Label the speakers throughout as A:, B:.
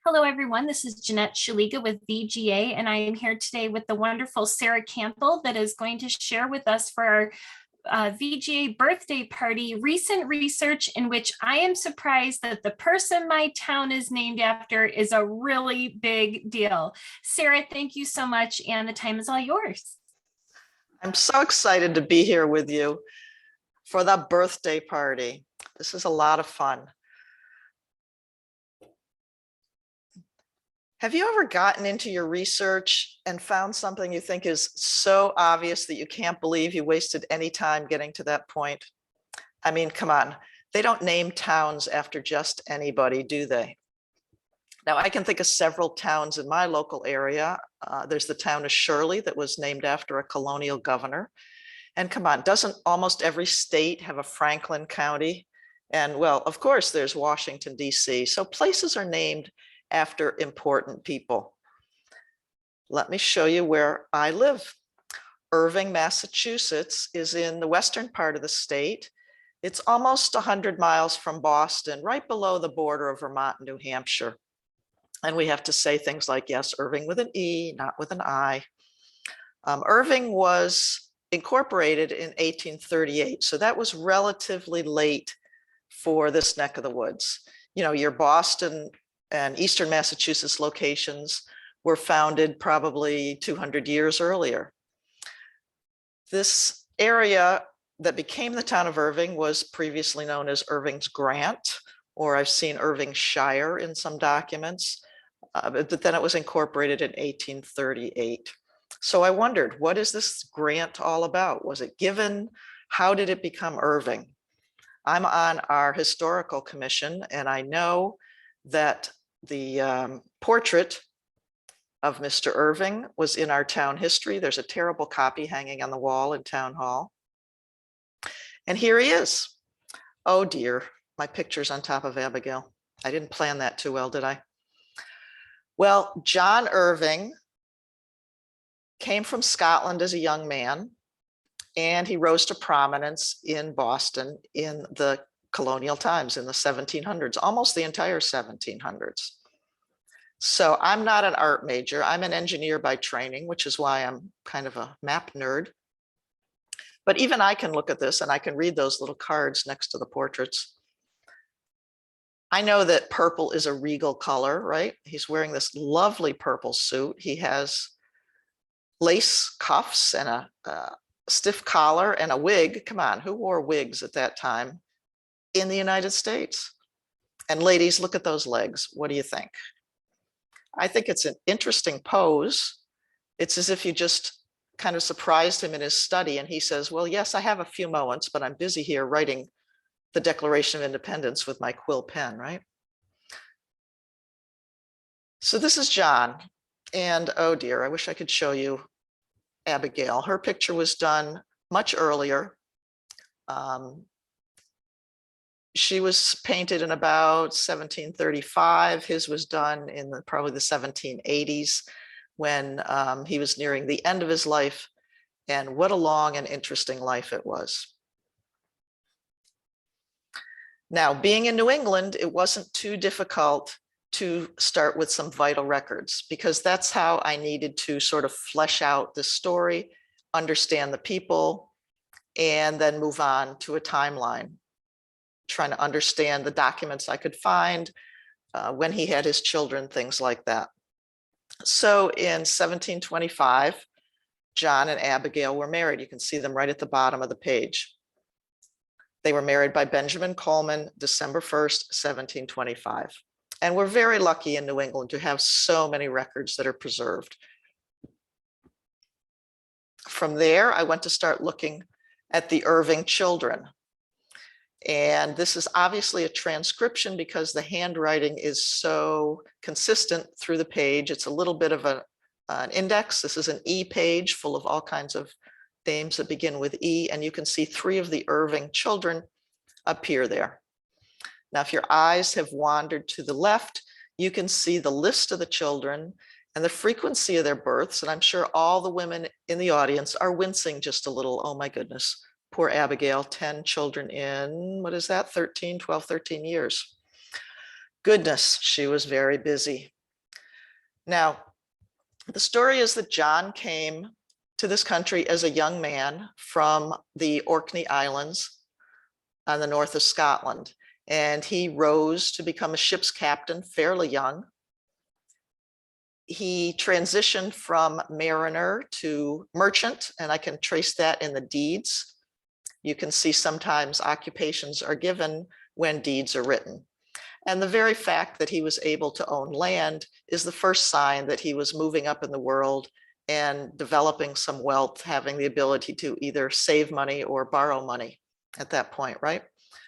A: Hello, everyone. This is Jeanette Shaliga with VGA, and I am here today with the wonderful Sara Campbell that is going to share with us for our VGA birthday party recent research in which I am surprised that the person my town is named after is a really big deal. Sara, thank you so much, and the time is all yours.
B: I'm so excited to be here with you for the birthday party. This is a lot of fun. Have you ever gotten into your research and found something you think is so obvious that you can't believe you wasted any time getting to that point? I mean, come on, they don't name towns after just anybody, do they? Now, I can think of several towns in my local area. There's the town of Shirley that was named after a colonial governor. And come on, doesn't almost every state have a Franklin County? And well, of course, there's Washington, D.C. So places are named after important people. Let me show you where I live. Erving, Massachusetts is in the western part of the state. It's almost 100 miles from Boston, right below the border of Vermont and New Hampshire. And we have to say things like, yes, Erving with an E, not with an I. Erving was incorporated in 1838, so that was relatively late for this neck of the woods. You know, your Boston and Eastern Massachusetts locations were founded probably 200 years earlier. This area that became the town of Erving was previously known as Erving's Grant, or I've seen Erving Shire in some documents, but then it was incorporated in 1838. So I wondered, what is this grant all about? Was it given? How did it become Erving? I'm on our historical commission, and I know that the portrait of Mr. Erving was in our town history. There's a terrible copy hanging on the wall in Town Hall. And here he is. Oh dear, my picture's on top of Abigail. I didn't plan that too well, did I? Well, John Erving came from Scotland as a young man, and he rose to prominence in Boston in the colonial times, in the 1700s, almost the entire 1700s. So I'm not an art major. I'm an engineer by training, which is why I'm kind of a map nerd. But even I can look at this and I can read those little cards next to the portraits. I know that purple is a regal color, right? He's wearing this lovely purple suit. He has lace cuffs and a stiff collar and a wig. Come on, who wore wigs at that time in the United States? And ladies, look at those legs. What do you think? I think it's an interesting pose. It's as if you just kind of surprised him in his study and he says, well, yes, I have a few moments, but I'm busy here writing the Declaration of Independence with my quill pen, right? So this is John. And oh dear, I wish I could show you Abigail. Her picture was done much earlier. She was painted in about 1735. His was done in probably the 1780s when he was nearing the end of his life. And what a long and interesting life it was. Now, being in New England, it wasn't too difficult to start with some vital records, because that's how I needed to sort of flesh out the story, understand the people, and then move on to a timeline, trying to understand the documents I could find, when he had his children, things like that. So in 1725, John and Abigail were married. You can see them right at the bottom of the page. They were married by Benjamin Coleman, December 1st, 1725. And we're very lucky in New England to have so many records that are preserved. From there, I went to start looking at the Erving children. And this is obviously a transcription because the handwriting is so consistent through the page. It's a little bit of an index. This is an E page full of all kinds of names that begin with E, and you can see 3 of the Erving children appear there. Now, if your eyes have wandered to the left, you can see the list of the children and the frequency of their births. And I'm sure all the women in the audience are wincing just a little. Oh my goodness, poor Abigail, 10 children in, what is that, 13 years. Goodness, she was very busy. Now, the story is that John came to this country as a young man from the Orkney Islands on the north of Scotland, and he rose to become a ship's captain fairly young. He transitioned from mariner to merchant, and I can trace that in the deeds. You can see sometimes occupations are given when deeds are written. And the very fact that he was able to own land is the first sign that he was moving up in the world and developing some wealth, having the ability to either save money or borrow money at that point, right?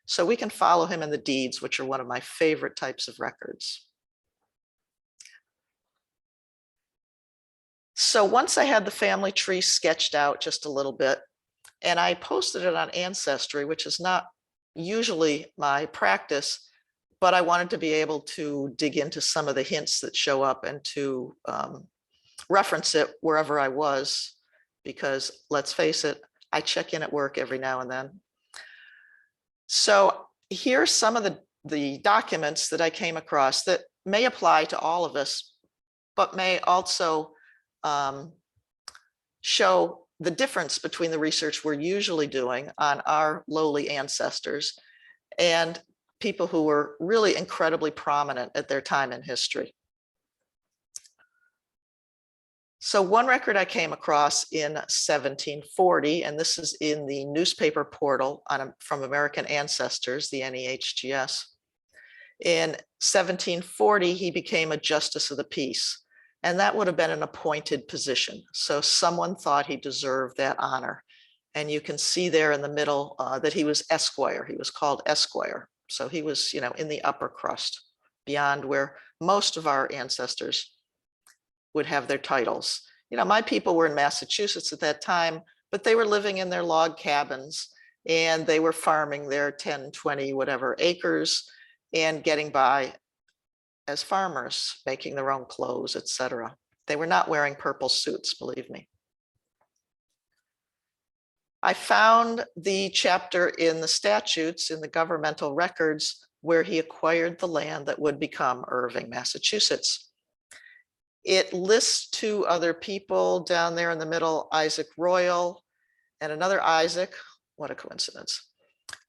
B: So we can follow him in the deeds, which are one of my favorite types of records. So once I had the family tree sketched out just a little bit, and I posted it on Ancestry, which is not usually my practice, but I wanted to be able to dig into some of the hints that show up and to reference it wherever I was, because let's face it, I check in at work every now and then. So here's some of the documents that I came across that may apply to all of us, but may also show the difference between the research we're usually doing on our lowly ancestors and people who were really incredibly prominent at their time in history. So one record I came across in 1740, and this is in the newspaper portal from American Ancestors, the NEHGS. In 1740, he became a justice of the peace, and that would have been an appointed position. So someone thought he deserved that honor. And you can see there in the middle that he was Esquire. He was called Esquire. So he was, in the upper crust, beyond where most of our ancestors would have their titles. My people were in Massachusetts at that time, but they were living in their log cabins and they were farming their 10, 20, whatever acres and getting by as farmers, making their own clothes, etc. They were not wearing purple suits, believe me. I found the chapter in the statutes in the governmental records where he acquired the land that would become Erving, Massachusetts. It lists two other people down there in the middle, Isaac Royal and another Isaac. What a coincidence.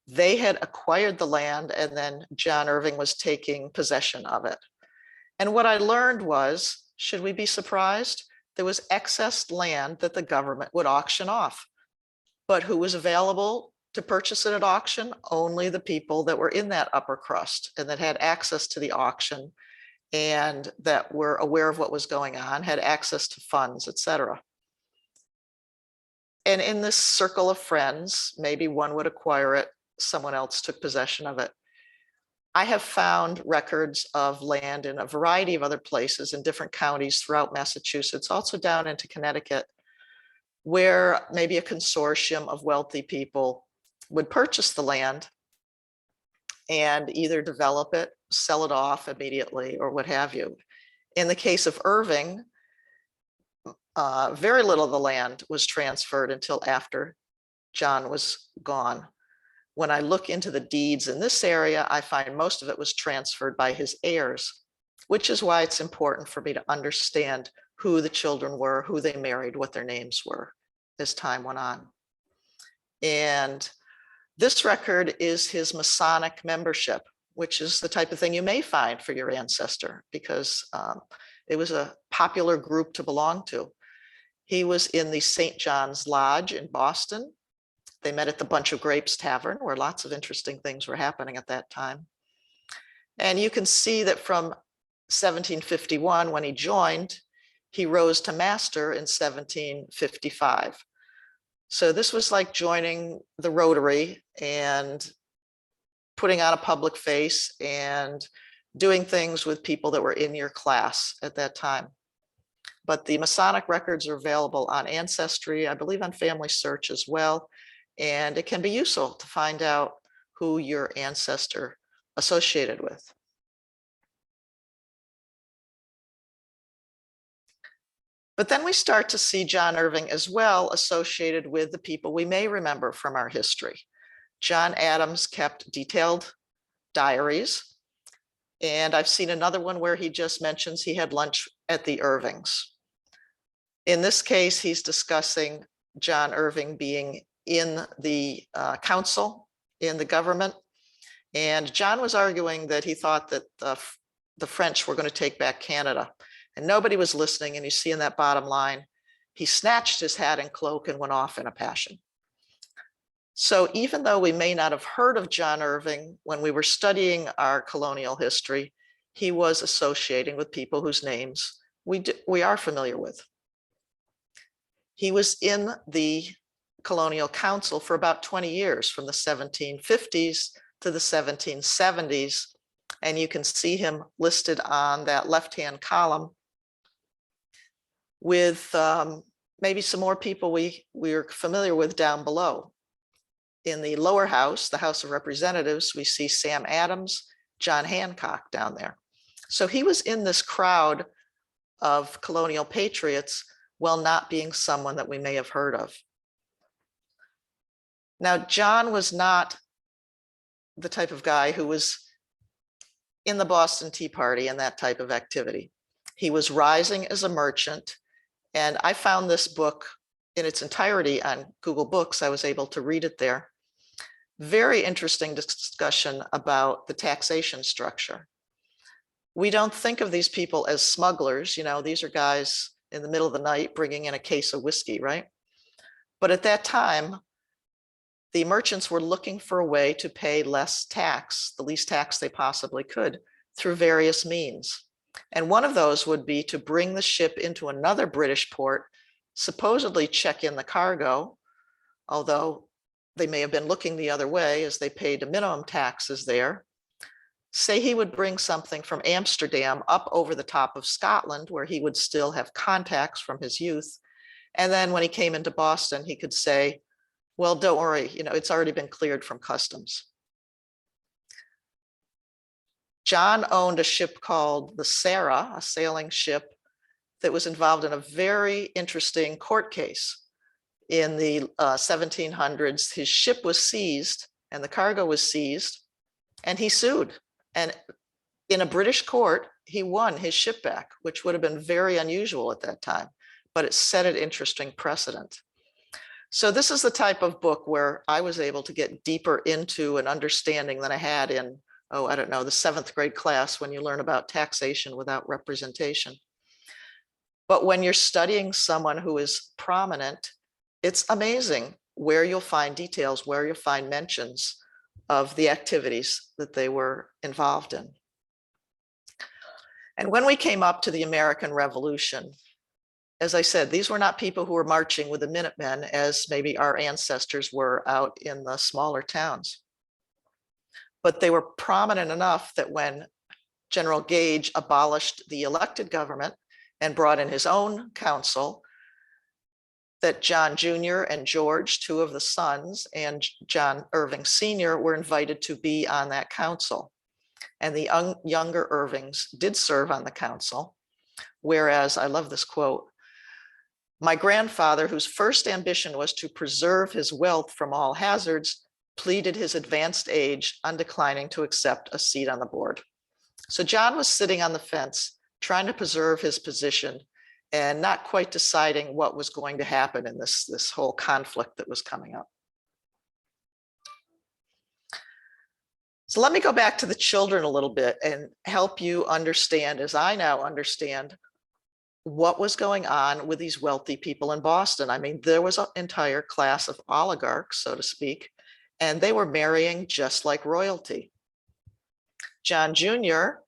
B: They had acquired the land and then John Erving was taking possession of it. And what I learned was, should we be surprised? There was excess land that the government would auction off. But who was available to purchase it at auction? Only the people that were in that upper crust and that had access to the auction and that were aware of what was going on, had access to funds, etc. And in this circle of friends, maybe one would acquire it, someone else took possession of it. I have found records of land in a variety of other places in different counties throughout Massachusetts, also down into Connecticut, where maybe a consortium of wealthy people would purchase the land and either develop it, sell it off immediately, or what have you. In the case of Erving, very little of the land was transferred until after John was gone. When I look into the deeds in this area, I find most of it was transferred by his heirs, which is why it's important for me to understand who the children were, who they married, what their names were as time went on. And this record is his Masonic membership, which is the type of thing you may find for your ancestor because it was a popular group to belong to. He was in the St. John's Lodge in Boston. They met at the Bunch of Grapes Tavern, where lots of interesting things were happening at that time. And you can see that from 1751, when he joined, he rose to master in 1755. So this was like joining the Rotary and putting on a public face and doing things with people that were in your class at that time. But the Masonic records are available on Ancestry, I believe on Family Search as well. And it can be useful to find out who your ancestor associated with. But then we start to see John Erving as well associated with the people we may remember from our history. John Adams kept detailed diaries. And I've seen another one where he just mentions he had lunch at the Ervings. In this case, he's discussing John Erving being in the council, in the government. And John was arguing that he thought that the French were going to take back Canada. And nobody was listening. And you see in that bottom line, he snatched his hat and cloak and went off in a passion. So even though we may not have heard of John Erving when we were studying our colonial history, he was associating with people whose names we are familiar with. He was in the colonial council for about 20 years, from the 1750s to the 1770s. And you can see him listed on that left-hand column with maybe some more people we're familiar with down below. In the lower house, the House of Representatives, we see Sam Adams, John Hancock down there. So he was in this crowd of colonial patriots while not being someone that we may have heard of. Now, John was not the type of guy who was in the Boston Tea Party and that type of activity. He was rising as a merchant. And I found this book in its entirety on Google Books. I was able to read it there. Very interesting discussion about the taxation structure. We don't think of these people as smugglers. You know, these are guys in the middle of the night bringing in a case of whiskey, right? But at that time, the merchants were looking for a way to pay less tax, the least tax they possibly could, through various means. And one of those would be to bring the ship into another British port, supposedly check in the cargo, although they may have been looking the other way as they paid minimum taxes there. Say he would bring something from Amsterdam up over the top of Scotland, where he would still have contacts from his youth. And then when he came into Boston, he could say, well, don't worry, you know, it's already been cleared from customs. John owned a ship called the Sara, a sailing ship that was involved in a very interesting court case. In the 1700s, his ship was seized and the cargo was seized, and he sued. And in a British court, he won his ship back, which would have been very unusual at that time, but it set an interesting precedent. So this is the type of book where I was able to get deeper into an understanding than I had in, oh, I don't know, the 7th grade class when you learn about taxation without representation. But when you're studying someone who is prominent, it's amazing where you'll find details, where you'll find mentions of the activities that they were involved in. And when we came up to the American Revolution, as I said, these were not people who were marching with the Minutemen as maybe our ancestors were out in the smaller towns. But they were prominent enough that when General Gage abolished the elected government and brought in his own council, that John Jr. and George, two of the sons, and John Erving Sr. were invited to be on that council. And the younger Ervings did serve on the council, whereas, I love this quote, my grandfather, whose first ambition was to preserve his wealth from all hazards, pleaded his advanced age on declining to accept a seat on the board. So John was sitting on the fence, trying to preserve his position and not quite deciding what was going to happen in this whole conflict that was coming up. So let me go back to the children a little bit and help you understand, as I now understand, what was going on with these wealthy people in Boston. I mean, there was an entire class of oligarchs, so to speak, and they were marrying just like royalty. John Jr.,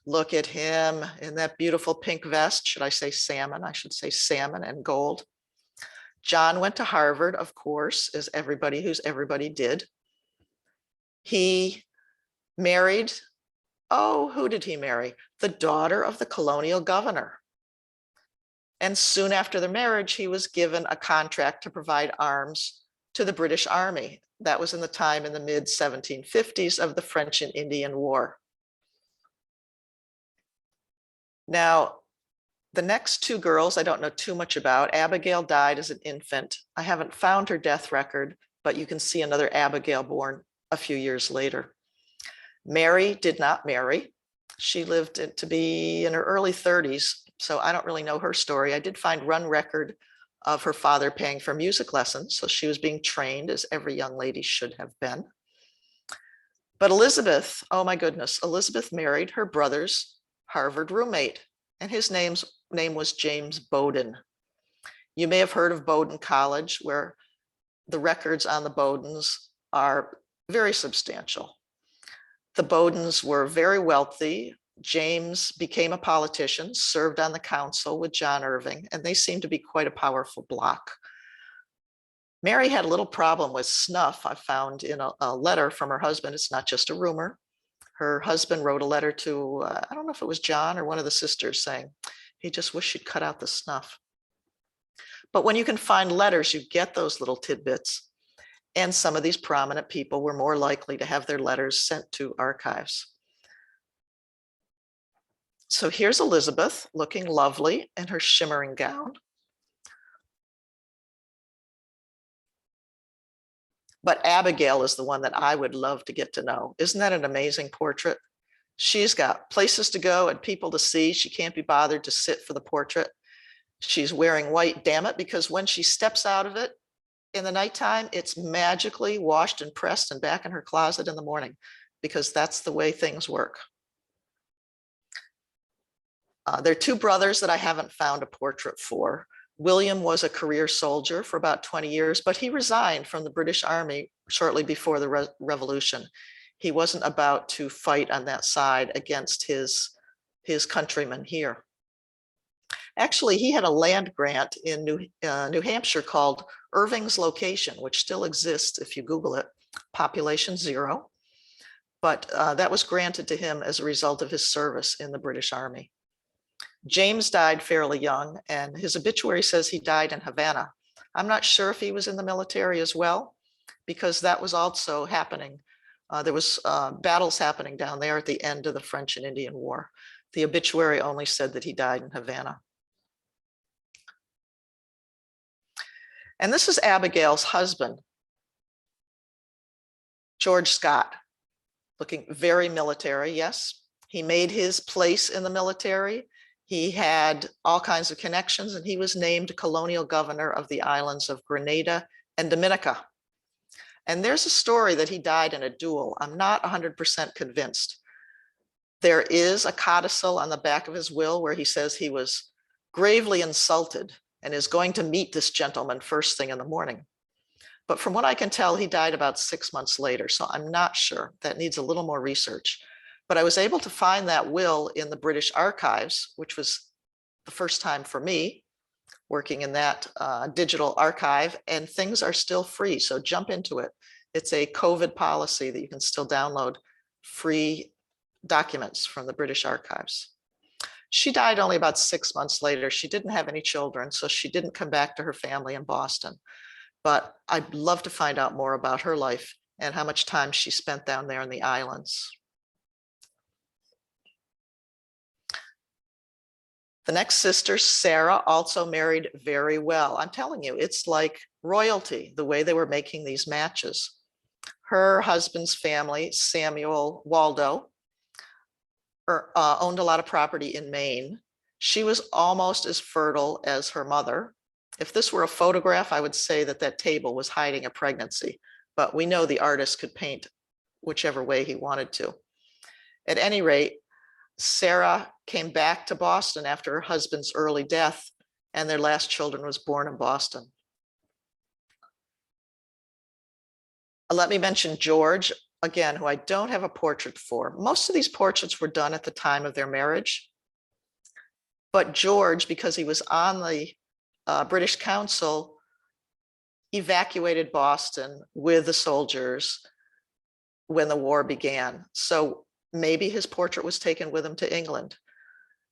B: look at him in that beautiful pink vest. Should I say salmon? I should say salmon and gold. John went to Harvard, of course, as everybody did. He married, oh, who did he marry? The daughter of the colonial governor. And soon after their marriage, he was given a contract to provide arms to the British Army. That was in the time in the mid 1750s of the French and Indian War. Now, the next two girls, I don't know too much about. Abigail died as an infant. I haven't found her death record, but you can see another Abigail born a few years later. Mary did not marry. She lived to be in her early 30s, so I don't really know her story. I did find one record of her father paying for music lessons, so she was being trained, as every young lady should have been. But Elizabeth, oh my goodness, Elizabeth married her brother's Harvard roommate, and his name was James Bowdoin. You may have heard of Bowdoin College, where the records on the Bowdoins are very substantial. The Bowdoins were very wealthy. James became a politician, served on the council with John Erving, and they seemed to be quite a powerful bloc. Mary had a little problem with snuff. I found in a letter from her husband. It's not just a rumor. Her husband wrote a letter to, I don't know if it was John or one of the sisters, saying he just wished she'd cut out the snuff. But when you can find letters, you get those little tidbits. And some of these prominent people were more likely to have their letters sent to archives. So here's Elizabeth looking lovely in her shimmering gown. But Abigail is the one that I would love to get to know. Isn't that an amazing portrait? She's got places to go and people to see. She can't be bothered to sit for the portrait. She's wearing white, damn it, because when she steps out of it in the nighttime, it's magically washed and pressed and back in her closet in the morning, because that's the way things work. There are two brothers that I haven't found a portrait for. William was a career soldier for about 20 years, but he resigned from the British Army shortly before the Revolution. He wasn't about to fight on that side against his countrymen here. Actually, he had a land grant in New Hampshire called Erving's Location, which still exists if you Google it, population 0. But that was granted to him as a result of his service in the British Army. James died fairly young, and his obituary says he died in Havana. I'm not sure if he was in the military as well, because that was also happening. There was battles happening down there at the end of the French and Indian War. The obituary only said that he died in Havana. And this is Abigail's husband, George Scott, looking very military. Yes, he made his place in the military. He had all kinds of connections, and he was named colonial governor of the islands of Grenada and Dominica. And there's a story that he died in a duel. I'm not 100% convinced. There is a codicil on the back of his will where he says he was gravely insulted and is going to meet this gentleman first thing in the morning. But from what I can tell, he died about 6 months later. So I'm not sure. That needs a little more research. But I was able to find that will in the British archives, which was the first time for me working in that digital archive, and things are still free. So jump into it. It's a COVID policy that you can still download free documents from the British archives. She died only about 6 months later. She didn't have any children, so she didn't come back to her family in Boston. But I'd love to find out more about her life and how much time she spent down there in the islands. The next sister, Sara, also married very well. I'm telling you, it's like royalty, the way they were making these matches. Her husband's family, Samuel Waldo, owned a lot of property in Maine. She was almost as fertile as her mother. If this were a photograph, I would say that that table was hiding a pregnancy, but we know the artist could paint whichever way he wanted to. At any rate, Sara came back to Boston after her husband's early death, and their last children was born in Boston. Let me mention George, again, who I don't have a portrait for. Most of these portraits were done at the time of their marriage. But George, because he was on the British Council, evacuated Boston with the soldiers when the war began. So maybe his portrait was taken with him to England.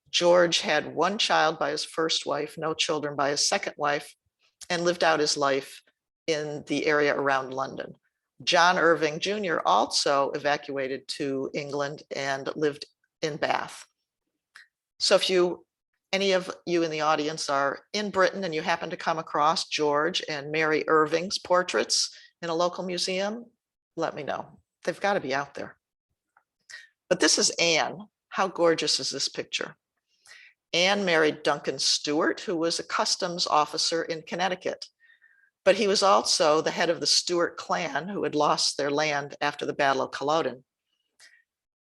B: George had one child by his first wife, no children by his second wife, and lived out his life in the area around London. John Erving Jr. also evacuated to England and lived in Bath. So if any of you in the audience are in Britain and you happen to come across George and Mary Erving's portraits in a local museum, let me know. They've got to be out there. But this is Anne. How gorgeous is this picture? Anne married Duncan Stewart, who was a customs officer in Connecticut. But he was also the head of the Stewart clan who had lost their land after the Battle of Culloden.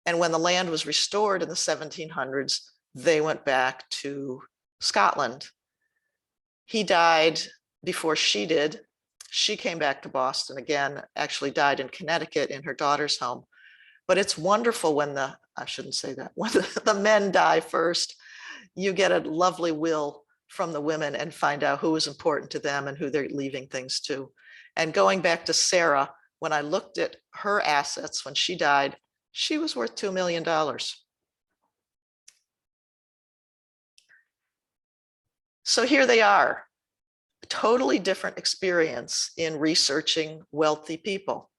B: And when the land was restored in the 1700s, they went back to Scotland. He died before she did. She came back to Boston again, actually died in Connecticut in her daughter's home. But it's wonderful when I shouldn't say that, when the men die first, you get a lovely will from the women and find out who is important to them and who they're leaving things to. And going back to Sarah, when I looked at her assets when she died, she was worth $2 million. So here they are, a totally different experience in researching wealthy people.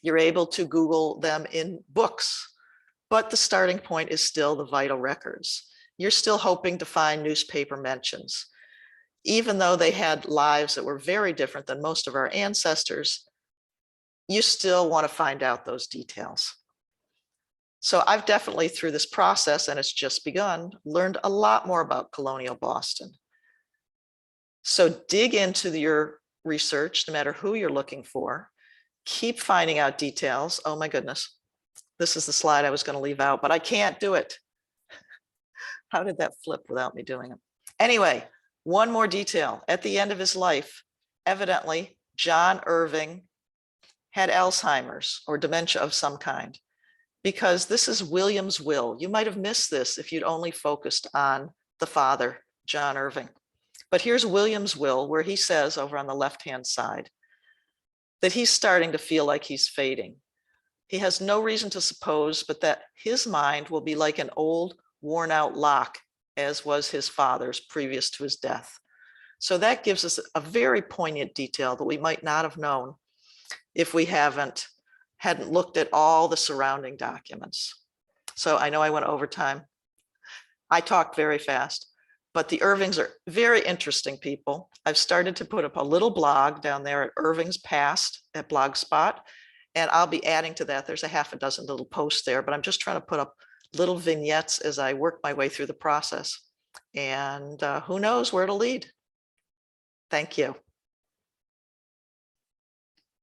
B: You're able to Google them in books, but the starting point is still the vital records. You're still hoping to find newspaper mentions. Even though they had lives that were very different than most of our ancestors, you still want to find out those details. So I've definitely, through this process, and it's just begun, learned a lot more about colonial Boston. So dig into your research, no matter who you're looking for. Keep finding out details. Oh my goodness, this is the slide I was going to leave out, but I can't do it. How did that flip without me doing it? Anyway, one more detail. At the end of his life, evidently, John Erving had Alzheimer's or dementia of some kind, because this is William's will. You might have missed this if you'd only focused on the father, John Erving. But here's William's will, where he says over on the left-hand side that he's starting to feel like he's fading. He has no reason to suppose but that his mind will be like an old, worn-out lock, as was his father's previous to his death. So that gives us a very poignant detail that we might not have known if we hadn't looked at all the surrounding documents. So I know I went over time. I talked very fast, but the Ervings are very interesting people. I've started to put up a little blog down there at Erving's Past at Blogspot, and I'll be adding to that. There's a half a dozen little posts there, but I'm just trying to put up little vignettes as I work my way through the process. And who knows where it'll lead. Thank you.